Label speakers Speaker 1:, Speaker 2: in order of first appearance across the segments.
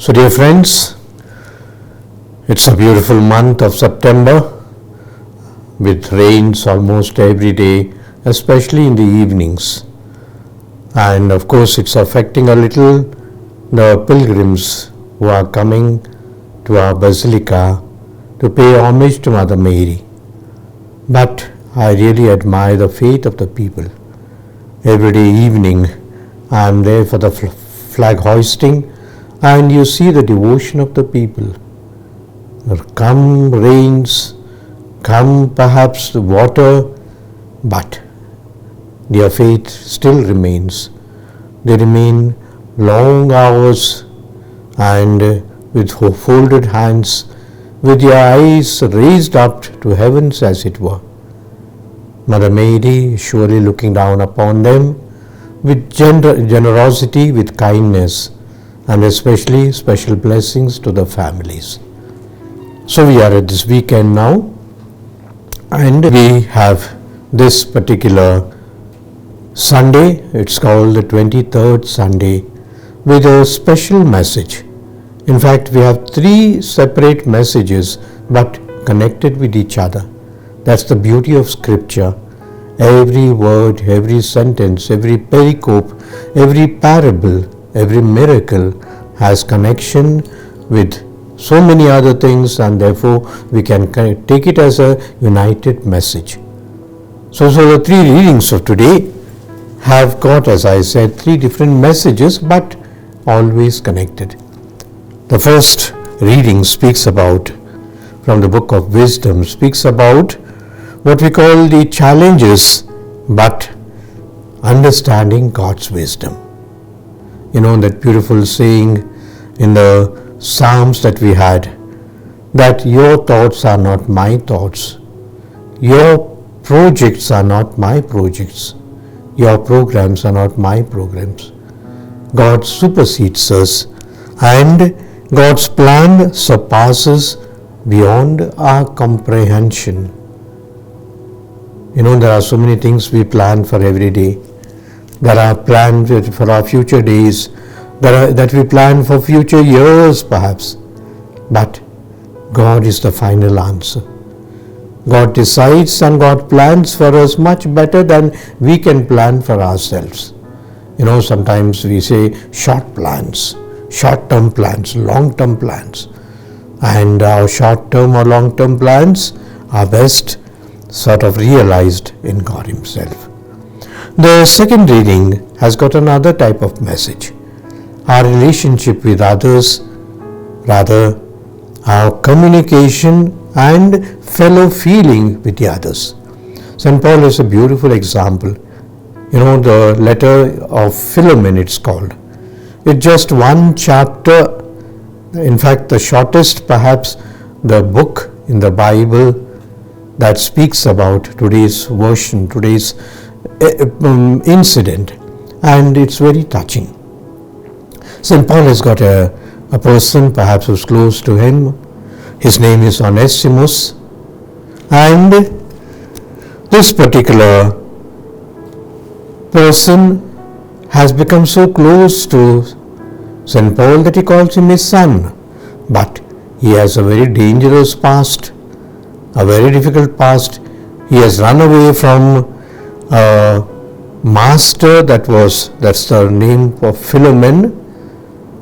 Speaker 1: So dear friends, it's a beautiful month of September with rains almost every day, especially in the evenings. And of course it's affecting a little the pilgrims who are coming to our Basilica to pay homage to Mother Mary. But I really admire the faith of the people. Every day evening I am there for the flag hoisting, and you see the devotion of the people. Come rains, come perhaps the water, but their faith still remains. They remain long hours and with folded hands, with their eyes raised up to heavens as it were. Mother Mary surely looking down upon them with generosity, with kindness, and especially special blessings to the families. So we are at this weekend now, and we have this particular Sunday, it's called the 23rd Sunday, with a special message. In fact, we have 3 separate messages but connected with each other. That's the beauty of Scripture. Every word, every sentence, every pericope, every parable, every miracle has connection with so many other things, and therefore we can take it as a united message. So the 3 readings of today have got, as I said, 3 different messages but always connected. The first reading speaks about, from the book of Wisdom, speaks about what we call the challenges but understanding God's wisdom. You know that beautiful saying in the Psalms that we had, that your thoughts are not my thoughts, your projects are not my projects, your programs are not my programs. God supersedes us, and God's plan surpasses beyond our comprehension. You know, there are so many things we plan for every day. There are plans for our future days, that we plan for future years perhaps. But God is the final answer. God decides and God plans for us much better than we can plan for ourselves. You know, sometimes we say short plans, short-term plans, long-term plans. And our short-term or long-term plans are best sort of realized in God Himself. The second reading has got another type of message. Our relationship with others, rather our communication and fellow feeling with the others. St. Paul is a beautiful example. You know, the letter of Philemon it's called. It's just one chapter, in fact the shortest perhaps the book in the Bible that speaks about today's version, today's incident, and it's very touching. St. Paul has got a person perhaps who's close to him. His name is Onesimus, and this particular person has become so close to St. Paul that he calls him his son. But he has a very dangerous past, a very difficult past. He has run away from a master, that's the name of Philemon,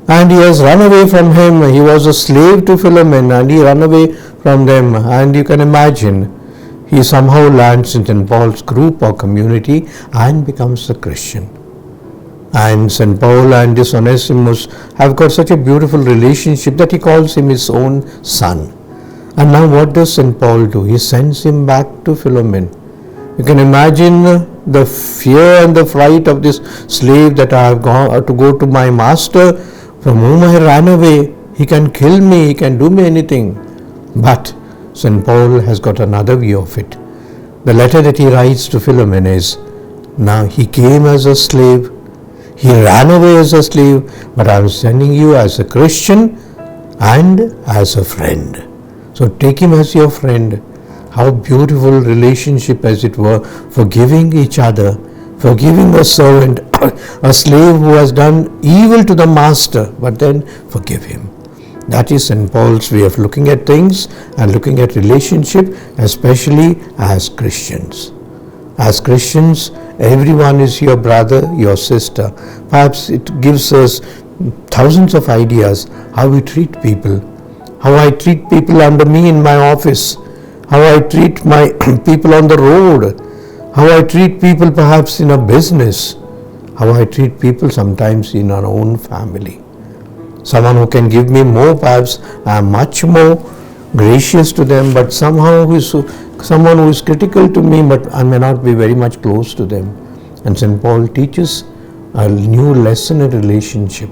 Speaker 1: and he has run away from him. He was a slave to Philemon and he ran away from them, and you can imagine he somehow lands in St. Paul's group or community and becomes a Christian. And St. Paul and this Onesimus have got such a beautiful relationship that he calls him his own son. And now what does St. Paul do? He sends him back to Philemon. You can imagine the fear and the fright of this slave, that I have gone to go to my master from whom I ran away. He can kill me, he can do me anything. But St. Paul has got another view of it. The letter that he writes to Philemon is, now he came as a slave, he ran away as a slave, but I am sending you as a Christian and as a friend. So take him as your friend. How beautiful relationship, as it were, forgiving each other, Forgiving a servant, a slave who has done evil to the master, but then forgive him. That is St. Paul's way of looking at things and looking at relationship, especially as Christians. As Christians, everyone is your brother, your sister. Perhaps it gives us thousands of ideas how we treat people, how I treat people under me in my office, how I treat my people on the road, how I treat people perhaps in a business, how I treat people sometimes in our own family. Someone who can give me more, perhaps I am much more gracious to them, but someone who is critical to me, but I may not be very much close to them. And St. Paul teaches a new lesson in relationship,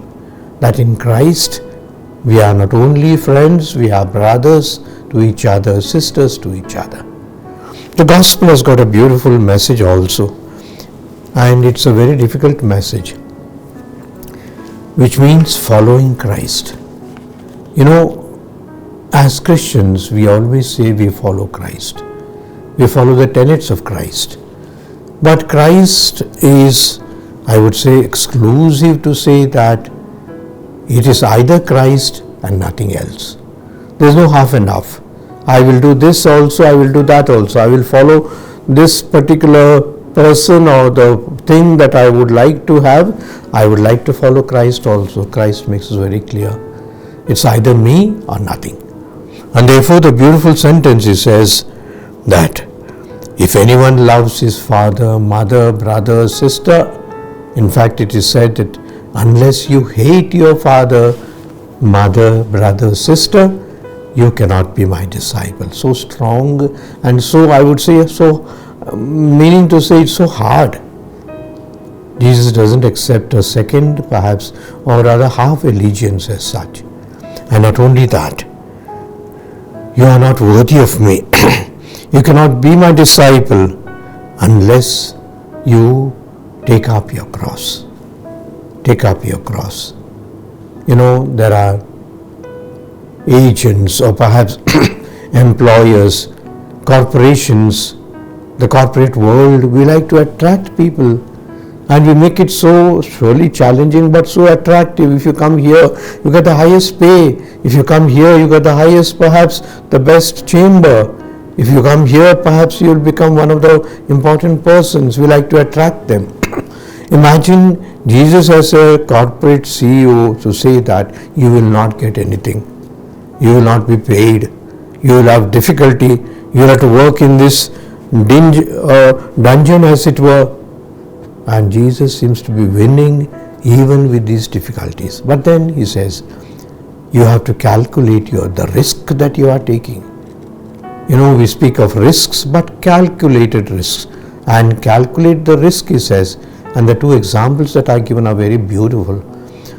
Speaker 1: that in Christ we are not only friends, we are brothers to each other, sisters to each other. The gospel has got a beautiful message also, and it's a very difficult message, which means following Christ. As Christians, we always say we follow Christ. We follow the tenets of Christ. But Christ is, I would say, exclusive to say that it is either Christ and nothing else. There is no half and half. I will do this also, I will do that also. I will follow this particular person or the thing that I would like to have. I would like to follow Christ also. Christ makes it very clear. It's either me or nothing. And therefore the beautiful sentence he says that if anyone loves his father, mother, brother, sister, in fact it is said that unless you hate your father, mother, brother, sister, you cannot be my disciple. So strong, and so I would say meaning to say it's so hard. Jesus doesn't accept a second, perhaps, or rather half allegiance as such. And not only that, you are not worthy of me. You cannot be my disciple unless you take up your cross. Take up your cross. There are agents or perhaps employers, corporations, the corporate world. We like to attract people and we make it so surely challenging but so attractive. If you come here, you get the highest pay. If you come here, you get the highest, perhaps the best chamber. If you come here, perhaps you will become one of the important persons. We like to attract them. Imagine Jesus as a corporate CEO to say that you will not get anything. You will not be paid. You will have difficulty. You will have to work in this dungeon as it were. And Jesus seems to be winning even with these difficulties. But then he says, you have to calculate the risk that you are taking. We speak of risks, but calculated risks. And calculate the risk, he says. And the two examples that are given are very beautiful.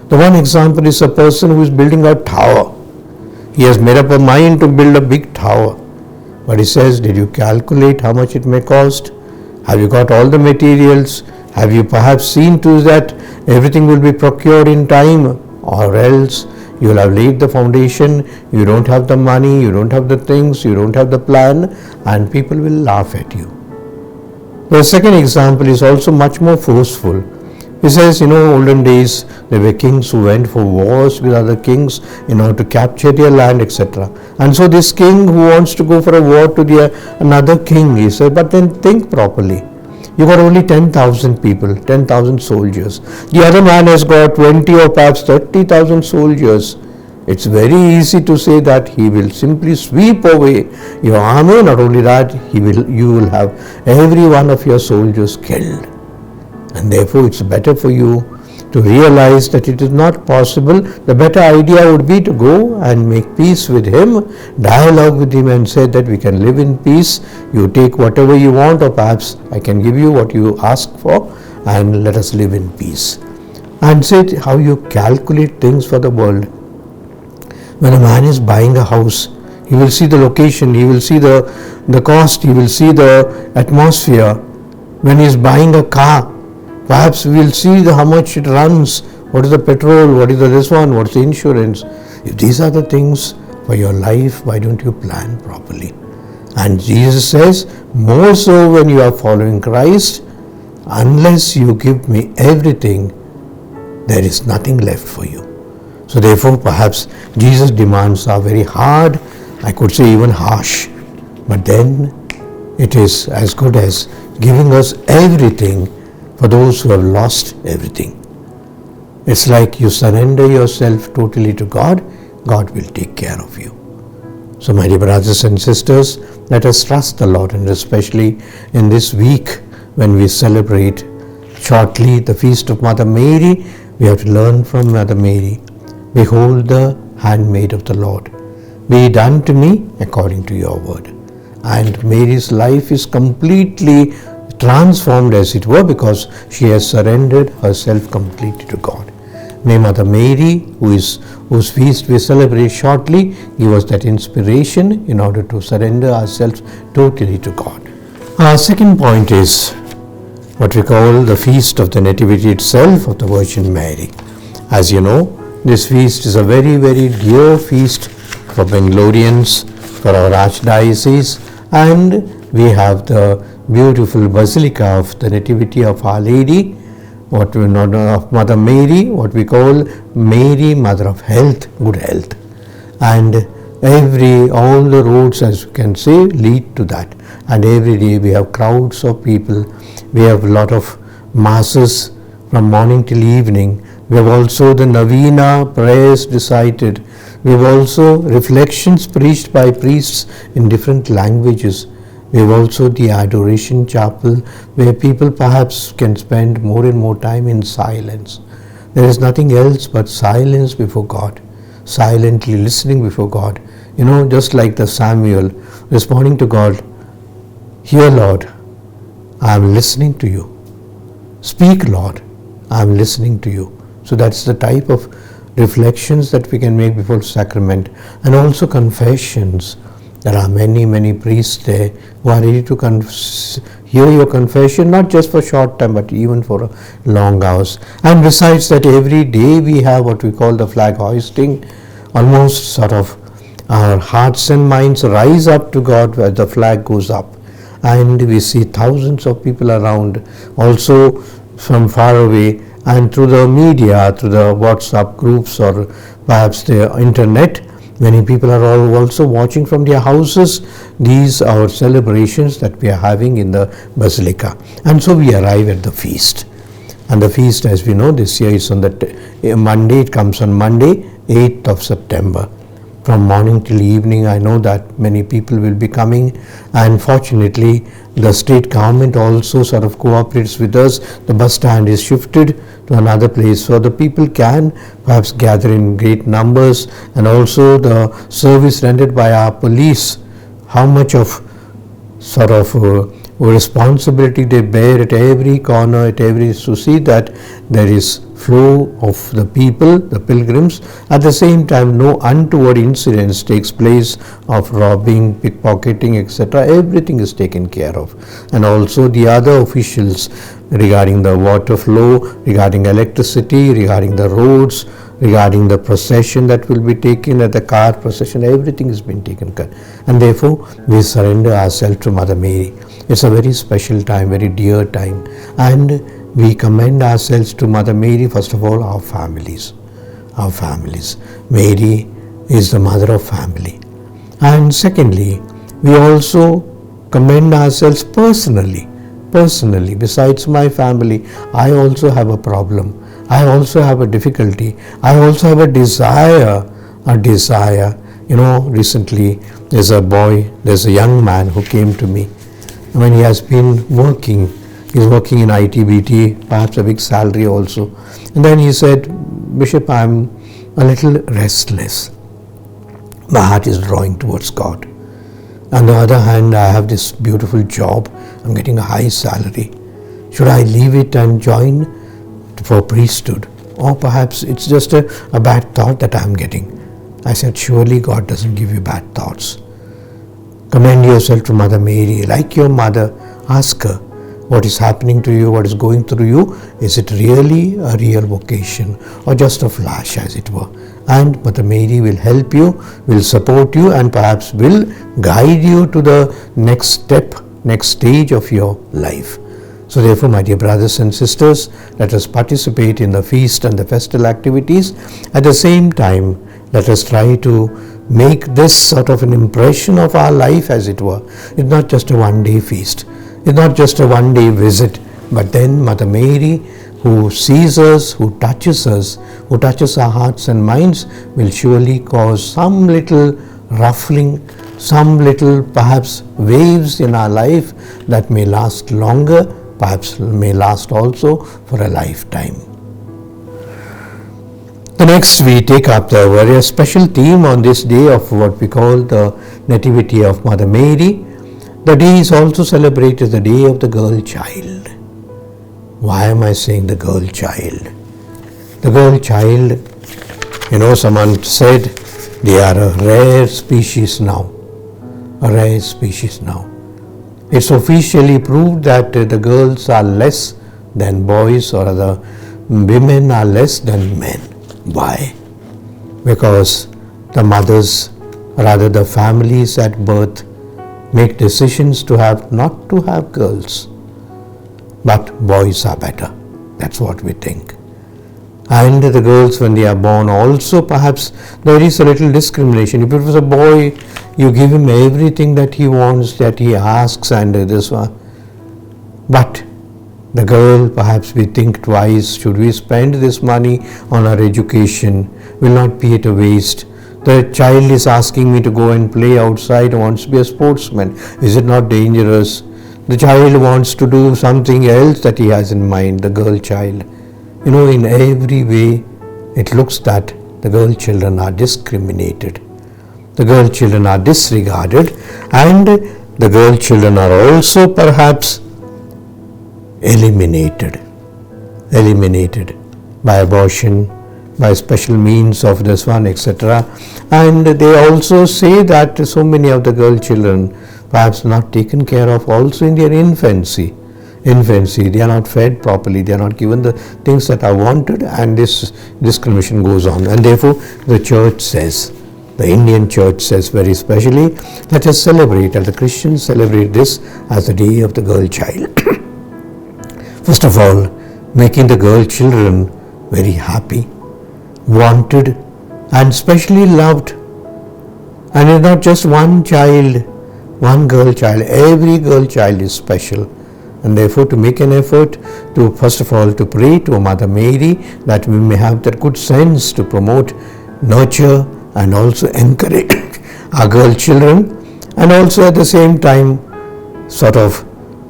Speaker 1: The one example is a person who is building a tower. He has made up a mind to build a big tower. But he says, did you calculate how much it may cost? Have you got all the materials? Have you perhaps seen to that everything will be procured in time? Or else you will have laid the foundation, you don't have the money, you don't have the things, you don't have the plan, and people will laugh at you. The second example is also much more forceful. He says, olden days there were kings who went for wars with other kings in order to capture their land, etc. And so this king who wants to go for a war to another king, he said, but then think properly. You got only 10,000 people, 10,000 soldiers. The other man has got 20 or perhaps 30,000 soldiers. It's very easy to say that he will simply sweep away your army. Not only that, you will have every one of your soldiers killed. And therefore it's better for you to realize that it is not possible. The better idea would be to go and make peace with him, dialogue with him and say that we can live in peace. You take whatever you want, or perhaps I can give you what you ask for, and let us live in peace. And say how you calculate things for the world. When a man is buying a house, he will see the location, he will see the cost, he will see the atmosphere. When he is buying a car, perhaps we will see how much it runs, what is the petrol, what is this one, what is the insurance. If these are the things for your life, why don't you plan properly? And Jesus says, more so when you are following Christ, unless you give me everything, there is nothing left for you. So therefore, perhaps Jesus' demands are very hard, I could say even harsh, but then it is as good as giving us everything for those who have lost everything. It's like you surrender yourself totally to God, God will take care of you. So my dear brothers and sisters, let us trust the Lord, and especially in this week when we celebrate shortly the feast of Mother Mary, we have to learn from Mother Mary. Behold the handmaid of the Lord. Be done to me according to your word. And Mary's life is completely transformed, as it were, because she has surrendered herself completely to God. May Mother Mary, whose feast we celebrate shortly, give us that inspiration in order to surrender ourselves totally to God. Our second point is what we call the Feast of the Nativity itself of the Virgin Mary. As you know, this feast is a very, very dear feast for Bangaloreans, for our Archdiocese, and we have the beautiful Basilica of the Nativity of Our Lady, what we know of Mother Mary, what we call Mary, Mother of Health, good health. And all the roads, as you can say, lead to that. And every day we have crowds of people. We have a lot of masses from morning till evening. We have also the Novena prayers recited. We have also reflections preached by priests in different languages. We have also the Adoration Chapel, where people perhaps can spend more and more time in silence. There is nothing else but silence before God, silently listening before God. Just like the Samuel responding to God, "Hear, Lord, I am listening to you. Speak, Lord, I am listening to you." So that's the type of reflections that we can make before sacrament. And also confessions. There are many, many priests there who are ready to hear your confession, not just for short time, but even for long hours. And besides that, every day we have what we call the flag hoisting. Almost sort of our hearts and minds rise up to God where the flag goes up. And we see thousands of people around, also from far away, and through the media, through the WhatsApp groups or perhaps the internet, many people are also watching from their houses these our celebrations that we are having in the Basilica. And so we arrive at the feast. And the feast, as we know, this year is on Monday. It comes on Monday, 8th of September. From morning till evening, I know that many people will be coming, and fortunately the state government also sort of cooperates with us. The bus stand is shifted to another place so the people can perhaps gather in great numbers, and also the service rendered by our police, how much of sort of responsibility they bear at every corner, to see that there is flow of the people, the pilgrims. At the same time, no untoward incidents takes place of robbing, pickpocketing, etc. Everything is taken care of. And also the other officials regarding the water flow, regarding electricity, regarding the roads, regarding the procession that will be taken, at the car procession, everything has been taken care. And therefore, we surrender ourselves to Mother Mary. It's a very special time, very dear time. And we commend ourselves to Mother Mary, first of all, our families. Our families. Mary is the mother of family. And secondly, we also commend ourselves personally. Besides my family, I also have a problem. I also have a difficulty. I also have a desire. Recently there's a young man who came to me. When he has been working, he's working in IT/BT, perhaps a big salary also. And then he said, "Bishop, I'm a little restless. My heart is drawing towards God. On the other hand, I have this beautiful job. I'm getting a high salary. Should I leave it and join for priesthood? Or perhaps it's just a bad thought that I'm getting." I said, "Surely God doesn't give you bad thoughts. Commend yourself to Mother Mary. Like your mother, ask her what is happening to you, what is going through you. Is it really a real vocation or just a flash, as it were?" And Mother Mary will help you, will support you, and perhaps will guide you to the next step, next stage of your life. So therefore, my dear brothers and sisters, let us participate in the feast and the festal activities. At the same time, let us try to make this sort of an impression of our life, as it were. It's not just a one-day feast. It's not just a one-day visit. But then Mother Mary, who sees us, who touches our hearts and minds, will surely cause some little ruffling, some little perhaps waves in our life that may last longer, perhaps may last also for a lifetime. The next we take up the very special theme on this day of what we call the Nativity of Mother Mary. The day is also celebrated as the day of the girl child. Why am I saying the girl child? The girl child, someone said they are a rare species now. A rare species now. It's officially proved that the girls are less than boys, or the women are less than men. Why? Because the mothers, rather the families at birth, make decisions not to have girls, but boys are better. That's what we think. And the girls, when they are born, also perhaps there is a little discrimination. If it was a boy, you give him everything that he wants, that he asks, and this one. But the girl, perhaps we think twice, should we spend this money on her education? Will not be at a waste. The child is asking me to go and play outside, wants to be a sportsman. Is it not dangerous? The child wants to do something else that he has in mind, the girl child. In every way, it looks that the girl children are discriminated. The girl children are disregarded, and the girl children are also perhaps eliminated by abortion, by special means of this one, etc. And they also say that so many of the girl children perhaps not taken care of also in their infancy. They are not fed properly, they are not given the things that are wanted, and this discrimination goes on. And therefore the church says, the Indian church says very specially, let us celebrate, as the Christians celebrate this as the day of the girl child. First of all, making the girl children very happy, wanted, and specially loved. And it's not just one child, one girl child. Every girl child is special. And therefore to make an effort to, first of all, to pray to Mother Mary that we may have that good sense to promote, nurture, and also encourage our girl children, and also at the same time sort of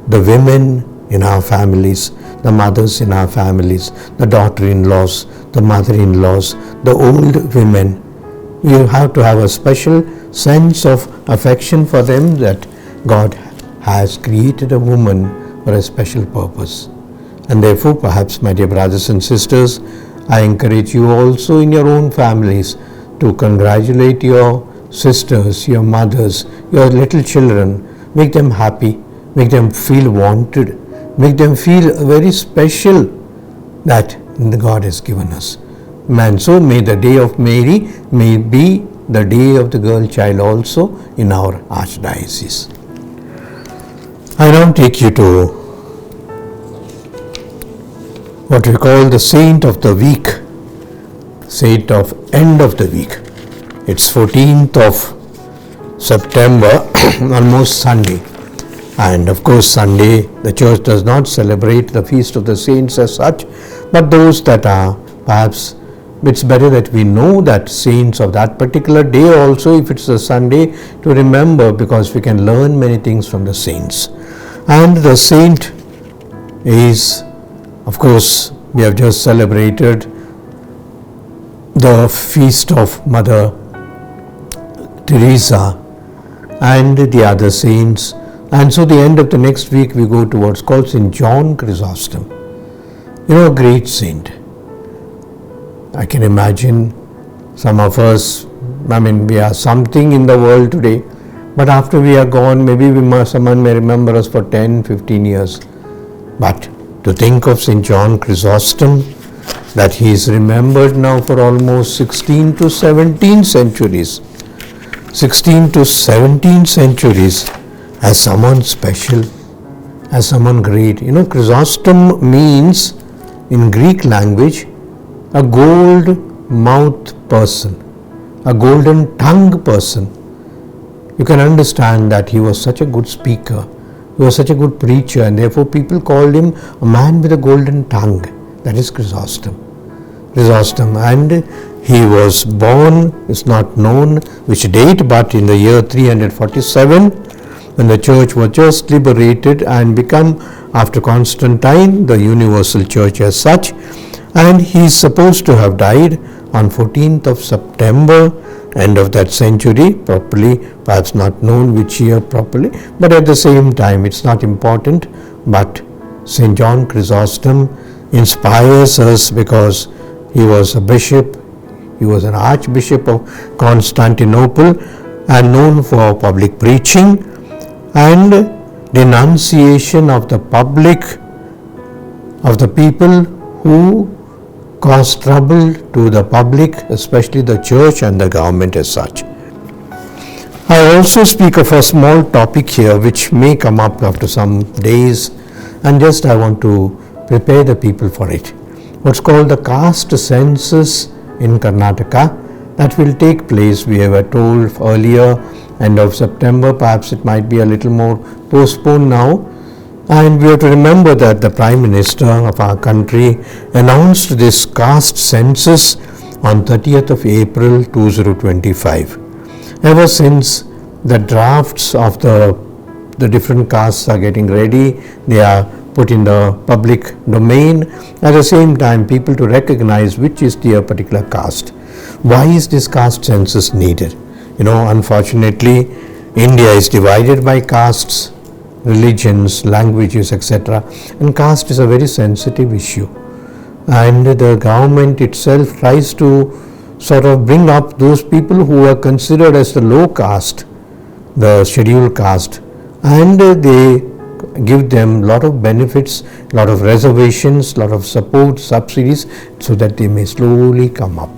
Speaker 1: the women in our families, the mothers in our families, the daughter-in-laws, the mother-in-laws, the old women. We have to have a special sense of affection for them, that God has created a woman for a special purpose. And therefore, perhaps, my dear brothers and sisters, I encourage you also in your own families to congratulate your sisters, your mothers, your little children. Make them happy, make them feel wanted, make them feel very special that God has given us. And so may the day of Mary may be the day of the girl child also in our Archdiocese. I now take you to what we call the Saint of the Week, Saint of End of the Week. It's 14th of September, almost Sunday. And of course, Sunday, the church does not celebrate the feast of the saints as such, but those that are perhaps, it's better that we know that saints of that particular day also, if it's a Sunday, to remember, because we can learn many things from the saints. And the saint is, of course, we have just celebrated the feast of Mother Teresa and the other saints. And so the end of the next week we go to what's called St. John Chrysostom. A great saint. I can imagine some of us, we are something in the world today, but after we are gone, maybe someone may remember us for 10, 15 years. But to think of St. John Chrysostom, that he is remembered now for almost 16 to 17 centuries. 16 to 17 centuries as someone special, as someone great. Chrysostom means in Greek language a gold mouth person, a golden tongue person. You can understand that he was such a good speaker, he was such a good preacher, and therefore people called him a man with a golden tongue. That is Chrysostom. And he was born, it's not known which date, but in the year 347, when the church was just liberated and become, after Constantine, the universal church as such. And he is supposed to have died on 14th of September, end of that century, properly, perhaps not known which year properly, but at the same time it's not important. But St. John Chrysostom inspires us because he was a bishop, he was an Archbishop of Constantinople and known for public preaching and denunciation of the public, of the people who cause trouble to the public, especially the church and the government as such. I also speak of a small topic here which may come up after some days, and just I want to prepare the people for it. What's called the caste census in Karnataka, that will take place, we were told earlier, end of September, perhaps it might be a little more postponed now. And we have to remember that the Prime Minister of our country announced this caste census on 30th of April 2025. Ever since, the drafts of the different castes are getting ready, they are put in the public domain. At the same time, people to recognize which is their particular caste. Why is this caste census needed? Unfortunately, India is divided by castes, religions, languages, etc. And caste is a very sensitive issue. And the government itself tries to sort of bring up those people who are considered as the low caste, the scheduled caste, and they give them a lot of benefits, a lot of reservations, a lot of support, subsidies, so that they may slowly come up.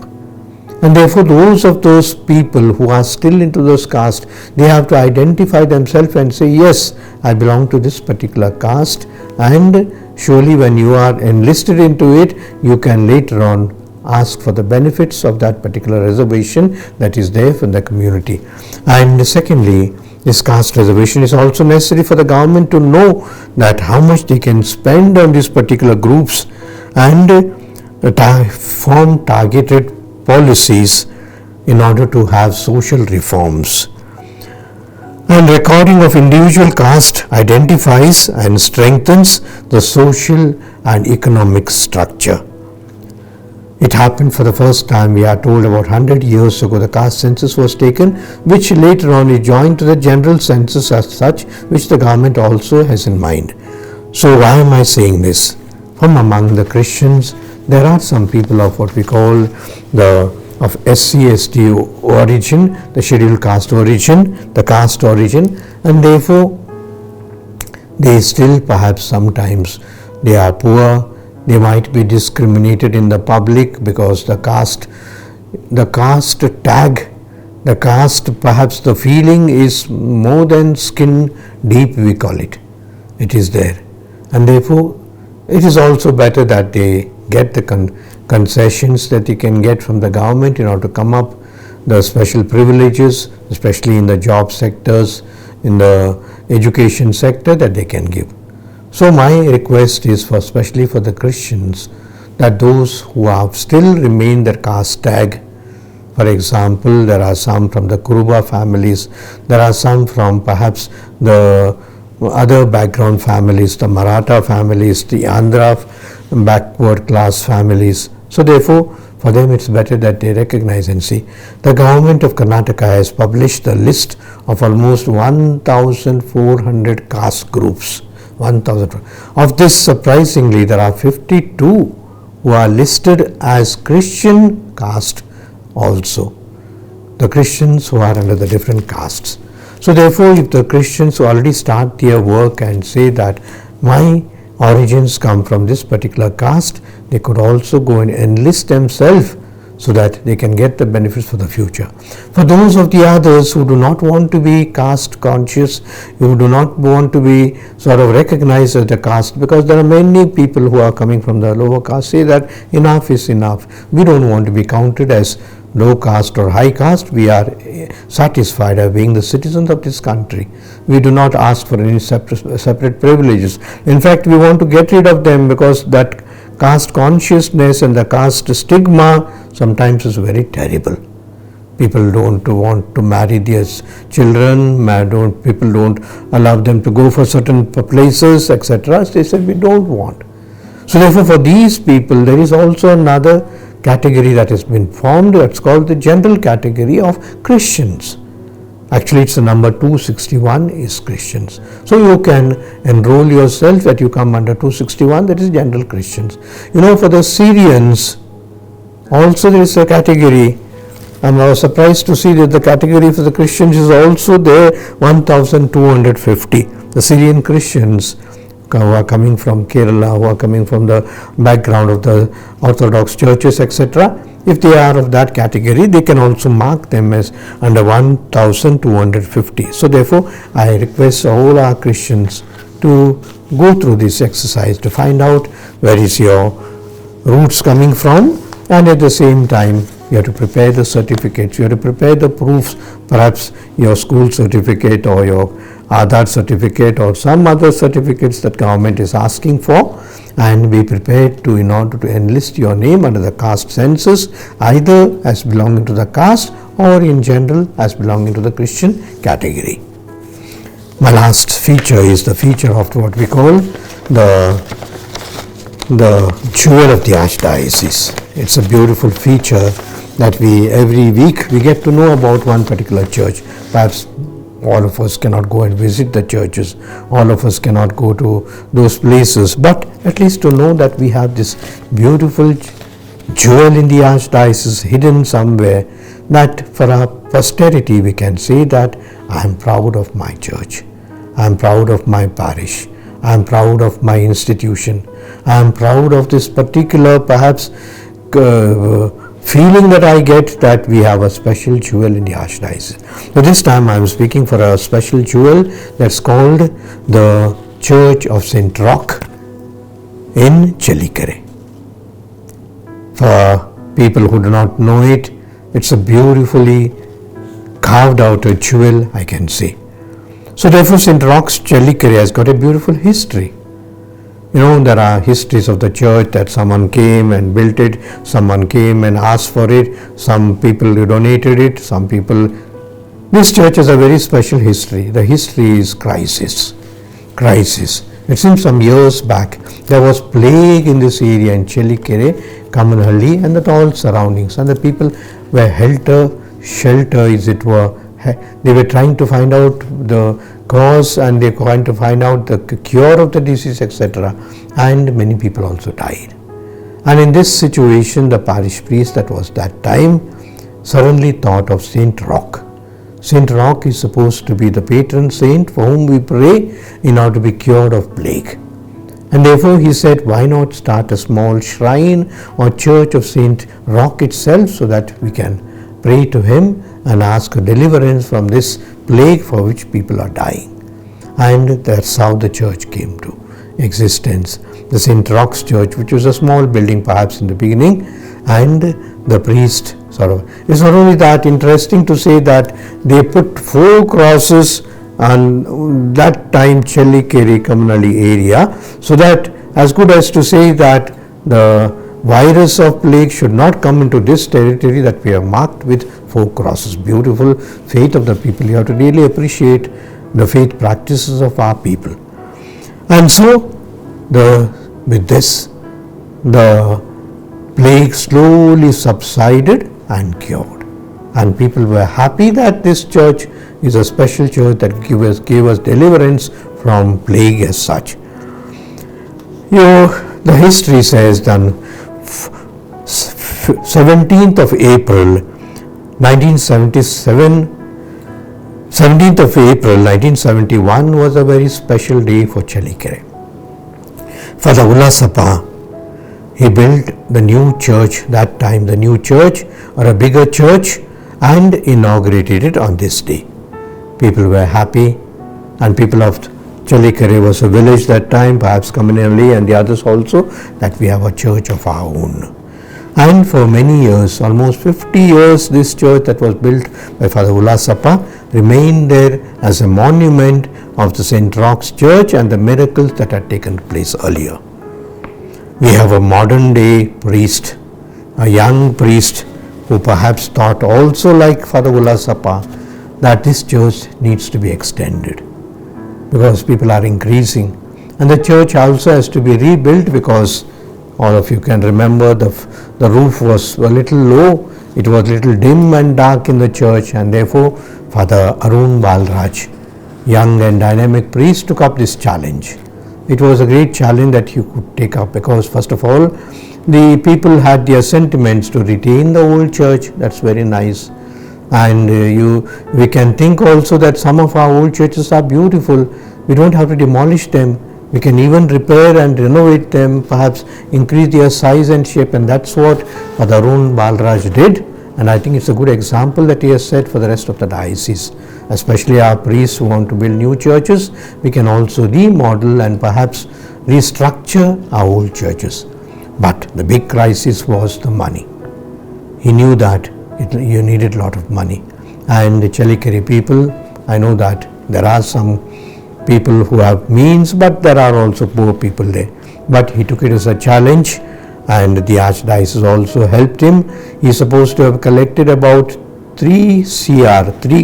Speaker 1: And therefore, those people who are still into those castes, they have to identify themselves and say, yes, I belong to this particular caste, and surely when you are enlisted into it, you can later on ask for the benefits of that particular reservation that is there for the community. And secondly, this caste reservation is also necessary for the government to know that how much they can spend on these particular groups and form targeted policies in order to have social reforms. And recording of individual caste identifies and strengthens the social and economic structure. It happened for the first time, we are told, about 100 years ago. The caste census was taken, which later on is joined to the general census as such, which the government also has in mind. So why am I saying this? From among the Christians, there are some people of what we call of SC/ST origin, the scheduled caste origin, the caste origin, and therefore they still perhaps sometimes they are poor. They might be discriminated in the public because the caste tag, the caste, perhaps the feeling is more than skin deep, we call it. It is there. And therefore, it is also better that they get the concessions that they can get from the government in order to come up, the special privileges, especially in the job sectors, in the education sector, that they can give. So my request is especially for the Christians, that those who have still remained their caste tag, for example, there are some from the Kuruba families, there are some from perhaps the other background families, the Maratha families, the Andhra backward class families. So therefore, for them it's better that they recognize and see. The government of Karnataka has published a list of almost 1,400 caste groups. 1,000. Of this, surprisingly, there are 52 who are listed as Christian caste also. The Christians who are under the different castes. So therefore, if the Christians who already start their work and say that my origins come from this particular caste, they could also go and enlist themselves so that they can get the benefits for the future. For those of the others who do not want to be caste conscious, who do not want to be sort of recognized as a caste, because there are many people who are coming from the lower caste, say that enough is enough. We don't want to be counted as low caste or high caste. We are satisfied as being the citizens of this country. We do not ask for any separate privileges. In fact, we want to get rid of them, because that caste consciousness and the caste stigma sometimes is very terrible. People don't want to marry their children, people don't allow them to go for certain places, etc. They said we don't want. So therefore, for these people, there is also another category that has been formed. That's called the general category of Christians. Actually, it's the number 261 is Christians. So you can enroll yourself that you come under 261, that is general Christians. For the Syrians, also there is a category. I was surprised to see that the category for the Christians is also there, 1,250. The Syrian Christians who are coming from Kerala, who are coming from the background of the Orthodox churches, etc. If they are of that category, they can also mark them as under 1,250. So therefore, I request all our Christians to go through this exercise to find out where is your roots coming from, and at the same time, you have to prepare the certificates, you have to prepare the proofs, perhaps your school certificate or your Aadhaar certificate or some other certificates that government is asking for, and be prepared in order to enlist your name under the caste census, either as belonging to the caste or in general as belonging to the Christian category. My last feature is the feature of what we call the jewel of the Archdiocese. It's a beautiful feature that every week we get to know about one particular church. Perhaps all of us cannot go and visit the churches, all of us cannot go to those places, but at least to know that we have this beautiful jewel in the Archdiocese hidden somewhere, that for our posterity we can say that I am proud of my church, I am proud of my parish, I am proud of my institution, I am proud of this particular perhaps feeling that I get that we have a special jewel in the Archdiocese. So this time I am speaking for a special jewel that's called the Church of St. Roch in Chelikere. For people who do not know it, it's a beautifully carved out a jewel, I can say. So therefore St. Roch's Chelikere has got a beautiful history. There are histories of the church that someone came and built it, someone came and asked for it, some people donated it, some people. This church has a very special history. The history is crisis. It seems some years back there was plague in this area in Chelikere, Kamanhalli and the all surroundings, and the people were shelter as it were. They were trying to find out the cause and they were trying to find out the cure of the disease, etc. And many people also died. And in this situation, the parish priest that was that time suddenly thought of St. Roch. St. Roch is supposed to be the patron saint for whom we pray in order to be cured of plague. And therefore he said, why not start a small shrine or church of St. Roch itself, so that we can pray to him and ask a deliverance from this plague for which people are dying. And that's how the church came to existence. The St. Roch's Church, which was a small building perhaps in the beginning, and the priest it's not only that, interesting to say that they put 4 crosses on that time Chelikere Kamanhalli area, so that as good as to say that the virus of plague should not come into this territory that we have marked with 4 crosses. Beautiful faith of the people. You have to really appreciate the faith practices of our people. And so with this, the plague slowly subsided and cured. And people were happy that this church is a special church that gave us deliverance from plague as such. The history says that 17th of April 1977, 17th of April 1971 was a very special day for Chelikere. Father Ulasappa He built the new church, that time the new church or a bigger church, and inaugurated it on this day. People were happy, and people of Chalikere was a village that time, perhaps communally, and the others also, that we have a church of our own. And for many years, almost 50 years, this church that was built by Father Ulasappa remained there as a monument of the St. Roch's Church and the miracles that had taken place earlier. We have a modern day priest, a young priest, who perhaps thought also like Father Ulasappa that this church needs to be extended because people are increasing, and the church also has to be rebuilt because all of you can remember the roof was a little low, it was a little dim and dark in the church, and therefore Father Arun Balraj, young and dynamic priest, took up this challenge. It was a great challenge that you could take up because first of all the people had their sentiments to retain the old church. That's very nice, and we can think also that some of our old churches are beautiful. We don't have to demolish them. We can even repair and renovate them, perhaps increase their size and shape, and that's what Father Arun Balraj did, and I think it's a good example that he has set for the rest of the diocese. Especially our priests who want to build new churches, we can also remodel and perhaps restructure our old churches. But the big crisis was the money. He knew that you needed a lot of money. And the Chalikere people, I know that there are some people who have means, but there are also poor people there. But he took it as a challenge, and the Archdiocese also helped him. He is supposed to have collected about 3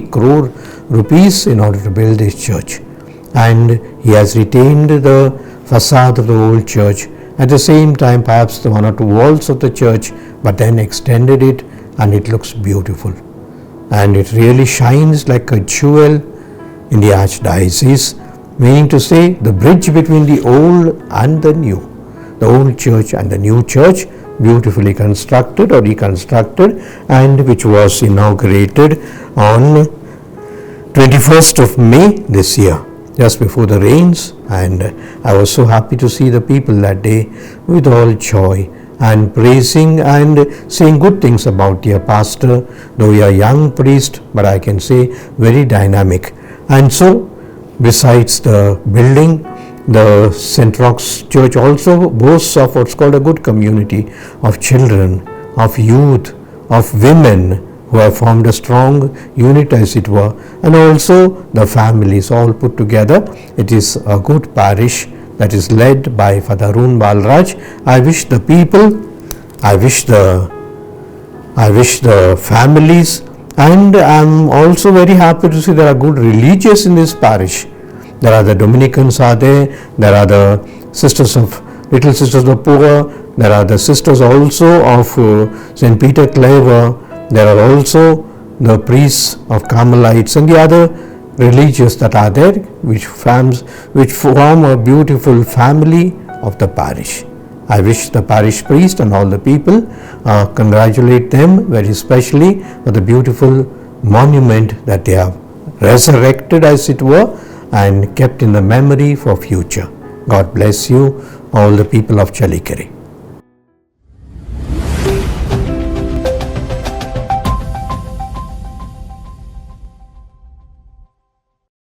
Speaker 1: crore rupees in order to build this church. And he has retained the facade of the old church. At the same time, perhaps the 1 or 2 walls of the church, but then extended it, and it looks beautiful. And it really shines like a jewel in the Archdiocese, meaning to say the bridge between the old and the new, the old church and the new church, beautifully constructed or reconstructed, and which was inaugurated on 21st of May this year, just before the rains. And I was so happy to see the people that day with all joy and praising and saying good things about their pastor, though he is a young priest, but I can say very dynamic. And so besides the building, the St. Roch's Church also boasts of what's called a good community of children, of youth, of women who have formed a strong unit, as it were, and also the families all put together. It is a good parish that is led by Father Arun Balraj. I wish the people, I wish the families, and I am also very happy to see there are good religious in this parish. There are the Dominicans are there are the Little Sisters of the Poor, there are the sisters also of St. Peter Claver, there are also the priests of Carmelites and the other religious that are there, which form a beautiful family of the parish. I wish the parish priest and all the people, congratulate them very especially for the beautiful monument that they have resurrected, as it were, and kept in the memory for future. God bless you, all the people of Chalikere.